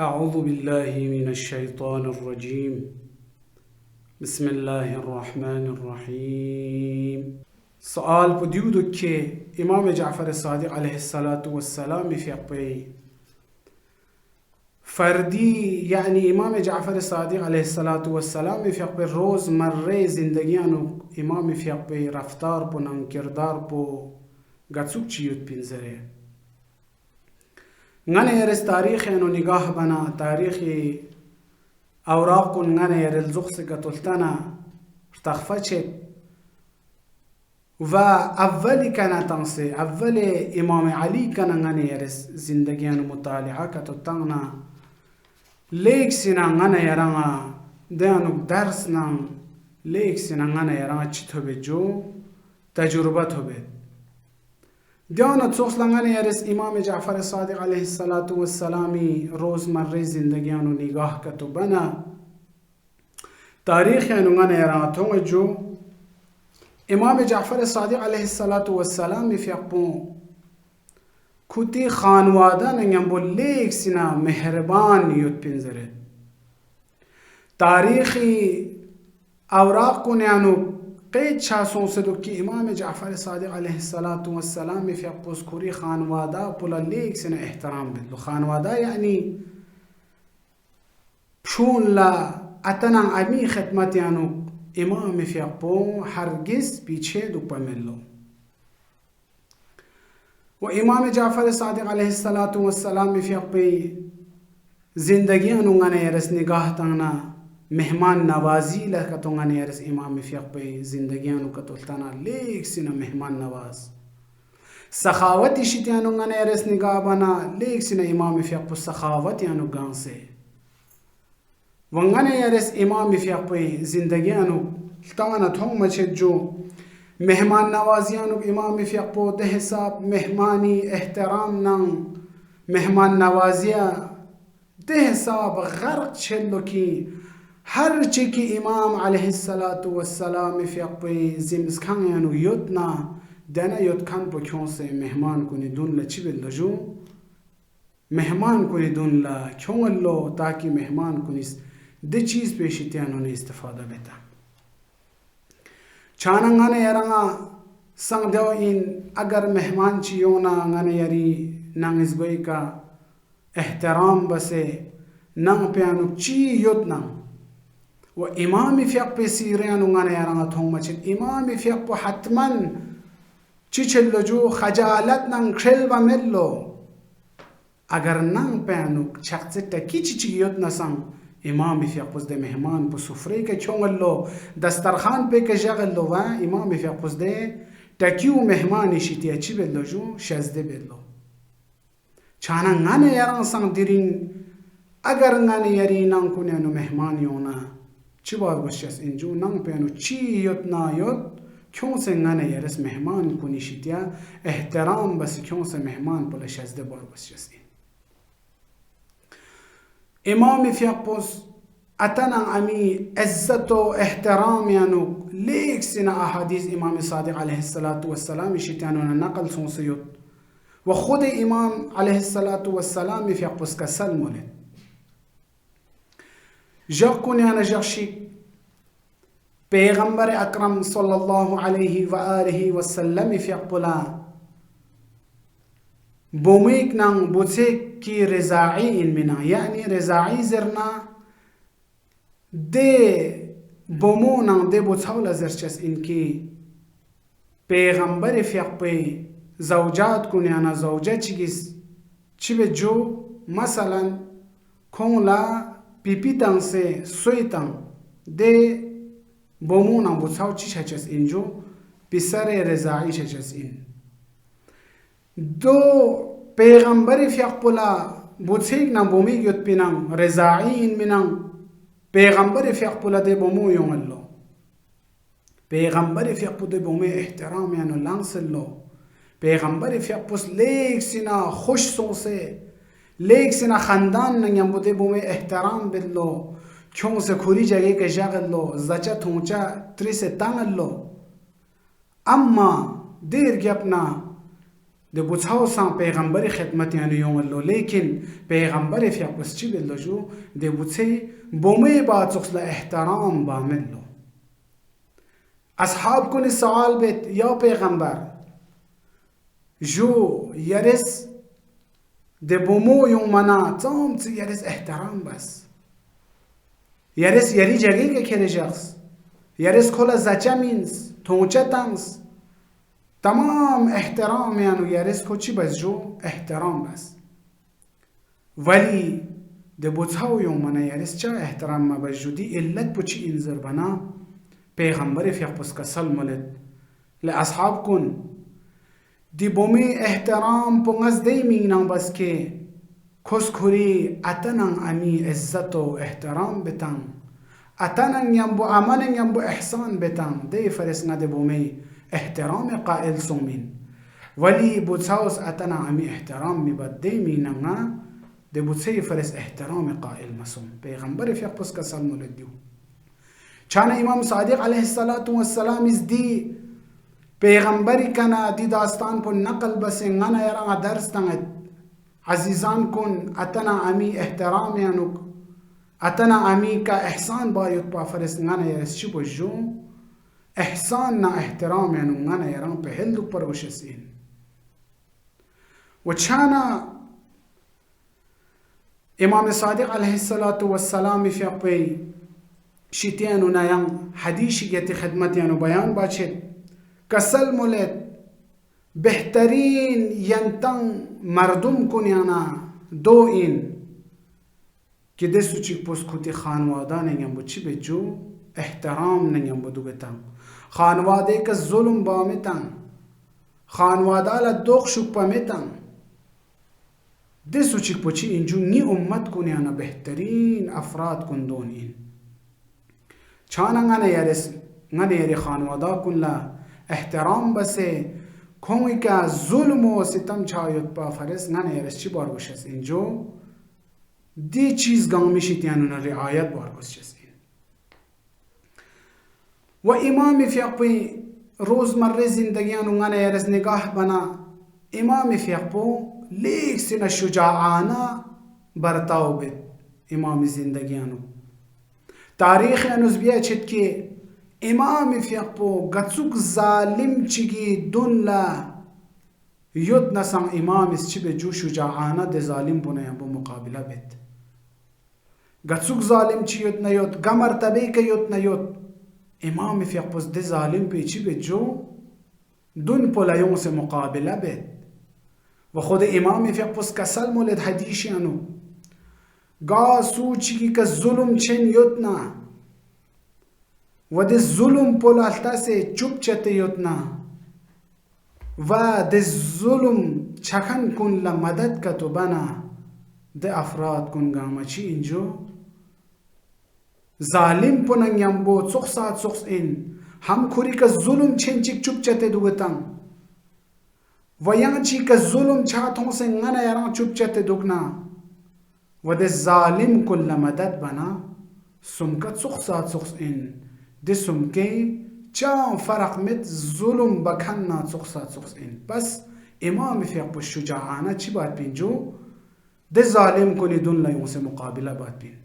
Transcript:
أعوذ بالله من الشيطان الرجيم بسم الله الرحمن الرحيم. سؤال بديودو كي إمام جعفر الصادق عليه الصلاة والسلام في أقبي فردي يعني إمام جعفر الصادق عليه الصلاة والسلام في أقبي روز مرة زندگيانو إمام في أقبي رفتار بنام كردار بو گتسوك چيوت بنزره ngane yeres tarikh eno nigah bana tarikhi awraqun ngane yerel zukhse gatultana irtakhfachet va avvali kana tanse avvali imam ali kana ngane yeres zindagiyan mutali'a katutana leksina ngane yaranga deanu darsna leksina ngane yaranga chithobe jo tajruba thobe دیانت سوخلنگان Yaris امام جعفر صادق علیه الصلاة والسلامی روزمره زندگیانو نگاه کتو بنا تاریخ انگان یاراتون جو امام جعفر صادق علیه الصلاة والسلامی فیقبون کتی خانواده نگم بو لیک سنا مهربان یود پنزره تاریخی اوراق کنیانو قید شاسون صدق کی امام جعفر صادق علیه السلام في بذكوري خانواده بولا ليك سنه احترام بدلو خانواده يعني شون لا اتنا عمی خدمت یانو امام في ابو هرگز پیچه دو پملو و امام جعفر صادق علیه السلام في ابو زندگی انو غنه رس نگاه تانا مهمان نوازی لکتونگان یارس امام فیق به زندگیانو کتولتانا لیک سینا مهمان نواز سخاوتی شیطانونگان یارس نگاه بنا لیک سینا امام فیق به سخاوتیانو گانسه ونگان یارس امام فیق به زندگیانو تانا تھوم مچد جو مهمان نوازیانو امام فیق به ده حساب مهمانی احترام نان مهمان نوازیا ده حساب غرق چلو کی هر چی که امام علیه السلام فی اقبی زمزکان یانو یدنا دنا یدکان با کونسه مهمان کنی دون لچی بلجو مهمان کنی دون لا کون لو تاکی مهمان کنیست ده چیز پیشیتی یانو استفاده بتا چاننگانه یرانگا سنگ دیو این اگر مهمان چی یونا نگانه یری نانگزگوی کا احترام بسه نانگ پیانو چی یدنا و امام فیق به سیریان اونگانه یارانگا تونگ مچید امام فیق به حتما چی چلو جو خجالت ننگ کل و ملو اگر ننگ پینو چقزه تکی چی یود نسنگ امام فیق بزده مهمان به سفره که چونگلو دسترخان پی که جغلو و امام فیق بزده تکی و مهمانی شیطیه چی بلو جو شزده بلو چانا نگانه یارانگ سنگ دیرین اگر نگانه یارینان کنیانو مهمانیونا چی باید باشیست اینجو نام پیانو چی یاد نایاد کونسه نگانه یارس مهمان کنیشیدیا احترام بسی کونسه مهمان پل شزده بار باشیست این امام فیقبوز اتنا امی عزت و احترام یانو لیک سنا احادیث امام صادق علیه السلام شیطانو نقل سونسیود و خود امام علیه السلام فیقبوز کسل مولد جاق کنی انا جاقشی پیغمبر اکرم صلی الله علیه و آله و سلم فی اقبلا بومیک نان بوتیک کی رضاعی این منا یعنی رضاعی زرنا ده بومو نان ده بوتاولا زرچس این کی پیغمبر فی اقبی زوجات کنی انا زوجه چیگیس چی به جو مثلا کون لا پیپیتان سے سویتان ده بومون هم بوتاو چی چچس اینجو پسر رضاعی چچس این دو پیغمبر فیقبولا بوتیک نم بومیگ یود پینم رضاعی این منم پیغمبر فیقبولا ده بومو یونلو پیغمبر فیقبو ده بومی احترام یانو لانسلو پیغمبر فیقبوس لیک سینا خوش سوسه لیک سنا خاندان نگم بوده بومه احترام بدلو کیون سے کوری جگه که جغلو زچا تونچا تریس تانگلو اما دیر گپنا de butsao sang peygambari khidmat yani yongallo lekin peygambari fi quschi belloju de butsay bome ba tsuxla ihtiram ba mello ashab kun sawal bet ya peygambar jo yares de bomo yong mana tam tsi yares ihtiram bas yares yari jagi ke khere shakhs yares khola zachamins tonchatangs تمام احترام یعنی Yaris کو چی بس جو احترام بس ولی ده بوتاو یوم من یارس چه احترام ما بس جو دی علت بچی انذر بنا پیغمبر فیق پس کسل ملت لاصحاب کن دی بومی احترام پونگز دی مینام بس که کسکوری اتنان امی عزت و احترام بتن اتنان یم بو امن یم بو احسان بتن دی فرس نده بومی احترام قائل سومين ولي بوتساوس أتنا عمي احترام مبدي ميننا دي بوتسي فرس احترام قائل مسوم پیغمبر في أقبس كسال مولديو كان إمام صادق عليه الصلاة والسلام دي پیغمبر كنا دي داستان پو نقل بس نانا يرا درس تنت عزيزان كن أتنا عمي احترام يانوك أتنا عمي كإحسان بايوت با فرس نانا يرس شبو جو احسان نا احترام يعني نانا يران بهلو بروشسين وچانا امام صادق عليه الصلاة والسلام في اقبي شتين ونايان حديث يتي خدمت يعني بيان باشد كسل مولد بهترين ينتن مردم كن يانا دو این که دستو چیک پس کتی خانواده نگم بود چی بجو احترام نگم بودو بتن خانواده که ظلم با میتن خانواده لدوخ شکپا میتن دستو چیک پچی اینجو نی امت کنی انا بهترین افراد کن دون این چانا غنه یری خانواده کن لا احترام بسه کومی که ظلم و ستم چایت با فرس غنه یرس چی بارگوش است اینجو دی چیز گام میشید یعنی رعایت بارگوش است و امام فیقبی روزمره زندگیانو غنه یرس نگاه بنا امام فیقبو لیک سن شجاعانه برتاو بید امام زندگیانو تاریخ انوز بیا چید که امام فیقبو گتسوک ظالم چیگی دون لا یود نسان امام اس چی به جو شجاعانه ده ظالم بونه بو مقابله بید گتسوک ظالم چی یود نیود گمرتبه که یود نیود امام فیقبو ده ظالم پی چی به جو دون پولیون سے مقابله بید و خود امام فیقبو کسل مولد حدیشیانو گا سوچی که ظلم چن یودنا و ده ظلم پولالتا سے چوب چته یودنا و ده ظلم چخن کن لمدد کتو بنا ده افراد کن گاما چی اینجو ظالم پنن یمبو سخ ساعت سخ این هم کوری که ظلم چن چیک چوب چته دوگتن و یانچی که ظلم چاتون سے نگنا یران چوب چته دوگنا و ده ظالم کن لمدد بنا سمکت سخ ساعت سخ این ده سمکه چان فرق مت ظلم بکننا سخ ساعت سخ این بس امام فیقب شجاعانه چی باید بین جو ده ظالم کنی دون لیون سے مقابله باید بین